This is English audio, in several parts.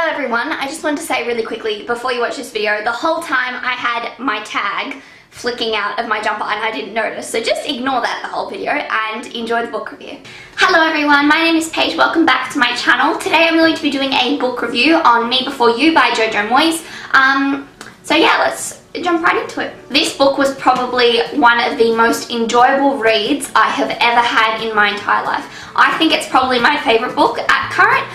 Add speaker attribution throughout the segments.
Speaker 1: everyone, I just wanted to say really quickly before you watch this video, the whole time I had my tag flicking out of my jumper and I didn't notice, so just ignore that the whole video and enjoy the book review. Hello everyone, my name is Paige, welcome back to my channel. Today I'm going to be doing a book review on Me Before You by Jojo Moyes. So yeah, let's jump right into it. This book was probably one of the most enjoyable reads I have ever had in my entire life. I think it's probably my favourite book at current,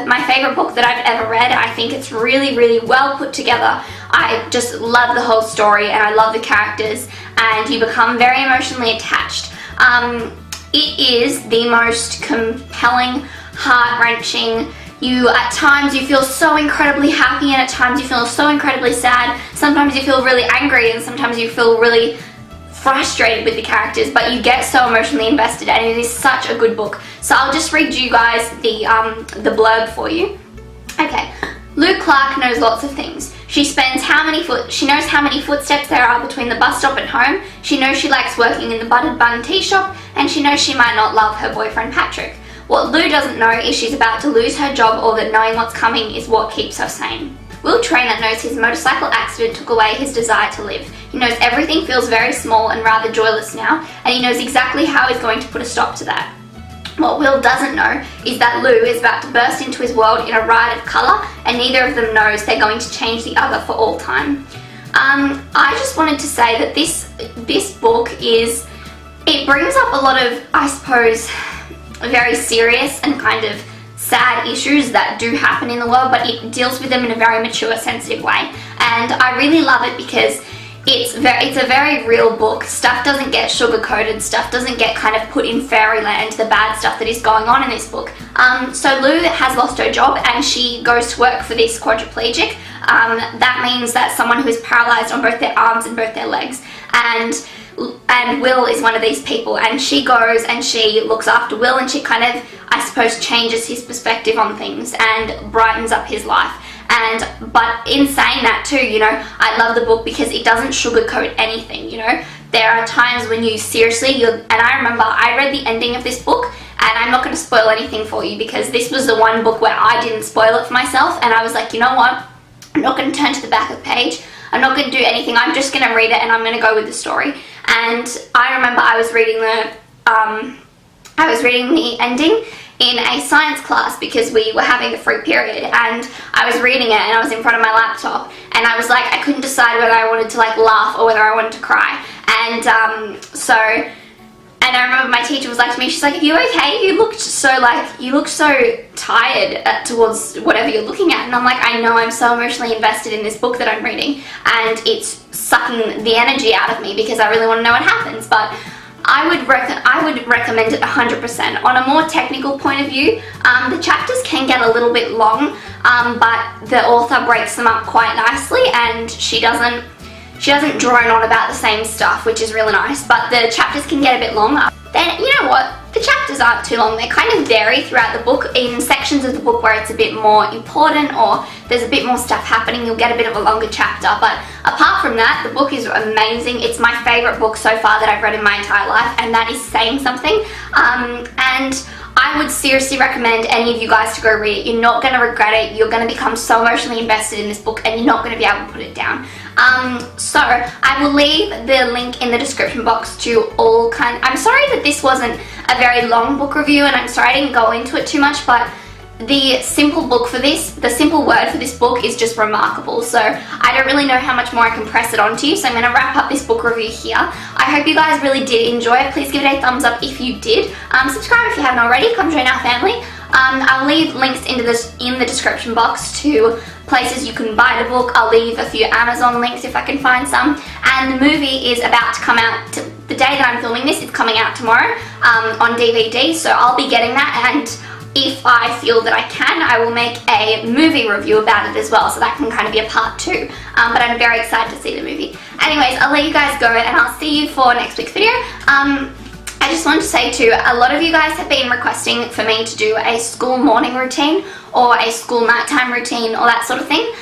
Speaker 1: my favourite book that I've ever read. I think it's really, really well put together. I just love the whole story and I love the characters, and you become very emotionally attached. It is the most compelling, heart-wrenching. At times you feel so incredibly happy and at times you feel so incredibly sad. Sometimes you feel really angry and sometimes you feel really frustrated with the characters, but you get so emotionally invested and it is such a good book. So I'll just read you guys the blurb for you. Okay. Lou Clark knows lots of things. She knows how many footsteps there are between the bus stop and home. She knows she likes working in the buttered bun tea shop, and she knows she might not love her boyfriend Patrick. What Lou doesn't know is she's about to lose her job, or that knowing what's coming is what keeps her sane. Will Trainer knows his motorcycle accident took away his desire to live. He knows everything feels very small and rather joyless now, and he knows exactly how he's going to put a stop to that. What Will doesn't know is that Lou is about to burst into his world in a riot of colour, and neither of them knows they're going to change the other for all time. I just wanted to say that this book it brings up a lot of, I suppose, very serious and kind of sad issues that do happen in the world, but it deals with them in a very mature, sensitive way. And I really love it because it's a very real book. Stuff doesn't get sugar-coated, stuff doesn't get kind of put in fairyland, the bad stuff that is going on in this book. So Lou has lost her job and she goes to work for this quadriplegic. That means that someone who is paralysed on both their arms and both their legs. And Will is one of these people, and she goes and she looks after Will, and she kind of, I suppose, changes his perspective on things and brightens up his life. But in saying that too, you know, I love the book because it doesn't sugarcoat anything, you know. There are times when you seriously, and I remember I read the ending of this book, and I'm not going to spoil anything for you because this was the one book where I didn't spoil it for myself, and I was like, you know what, I'm not going to turn to the back of the page, I'm not going to do anything, I'm just going to read it and I'm going to go with the story. And I remember I was reading the ending in a science class because we were having a free period, and I was reading it and I was in front of my laptop and I was like, I couldn't decide whether I wanted to like laugh or whether I wanted to cry. And I remember my teacher was like to me, she's like, are you okay? You look so tired towards whatever you're looking at. And I'm like, I know, I'm so emotionally invested in this book that I'm reading and it's sucking the energy out of me because I really want to know what happens. But I would recommend it 100%. On a more technical point of view, the chapters can get a little bit long, but the author breaks them up quite nicely, and she doesn't drone on about the same stuff, which is really nice, but the chapters can get a bit long. Then, you know what, the chapters aren't too long, they kind of vary throughout the book. In sections of the book where it's a bit more important or there's a bit more stuff happening, you'll get a bit of a longer chapter, but apart from that, the book is amazing. It's my favourite book so far that I've read in my entire life, and that is saying something. And I would seriously recommend any of you guys to go read it. You're not going to regret it. You're going to become so emotionally invested in this book and you're not going to be able to put it down. So I will leave the link in the description box to I'm sorry that this wasn't a very long book review, and I'm sorry I didn't go into it too much, but the simple word for this book is just remarkable. So I don't really know how much more I can press it onto you, so I'm going to wrap up this book review here. I hope you guys really did enjoy it. Please give it a thumbs up if you did. Subscribe if you haven't already. Come join our family. I'll leave links in the description box to places you can buy the book. I'll leave a few Amazon links if I can find some. And the movie is about to come out, the day that I'm filming this, it's coming out tomorrow on DVD, so I'll be getting that, and if I feel that I can, I will make a movie review about it as well, so that can kind of be a part 2, but I'm very excited to see the movie. Anyways, I'll let you guys go and I'll see you for next week's video. I just wanted to say too, a lot of you guys have been requesting for me to do a school morning routine or a school nighttime routine or that sort of thing.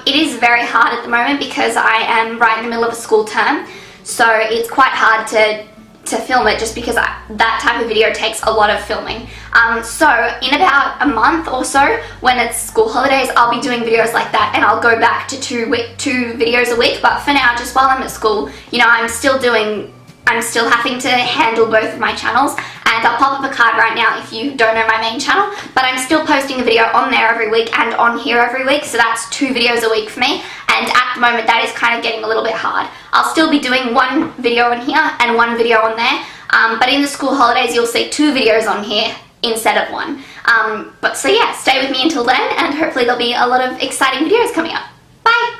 Speaker 1: It is very hard at the moment because I am right in the middle of a school term, so it's quite hard to to film it just because that type of video takes a lot of filming. So in about a month or so, when it's school holidays, I'll be doing videos like that, and I'll go back to two videos a week. But for now, just while I'm at school, you know, I'm still having to handle both of my channels, and I'll pop up a card right now if you don't know my main channel, but I'm still posting a video on there every week and on here every week, so that's 2 videos a week for me, and at the moment that is kind of getting a little bit hard. I'll still be doing 1 video on here and 1 video on there, but in the school holidays you'll see 2 videos on here instead of 1. But so yeah, stay with me until then, and hopefully there'll be a lot of exciting videos coming up. Bye!